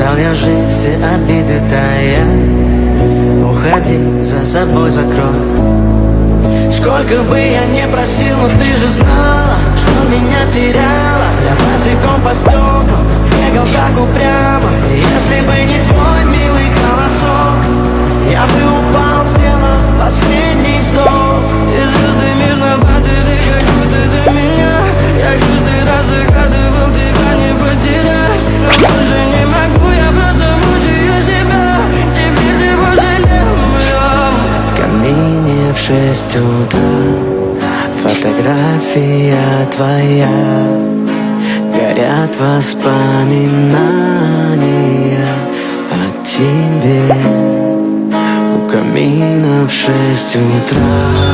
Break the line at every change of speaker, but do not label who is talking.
Устал я жить, все обиды тая. Уходи, за собой закрой. Сколько бы я не просил, но ты же знала, что меня теряла. Я босиком по стеклам бегал так упрямо. Если бы не твой милый голосок, я бы упал, сделав последний вздох. И звезды мирно падали, как будто до меня. Я каждый раз загадывал тебя не потерять, но больше не могу, я просто мучаю себя. Теперь ты пожалел меня. В камине в 6 утра фотография твоя. Горят воспоминания о тебе. У камина в 6 утра.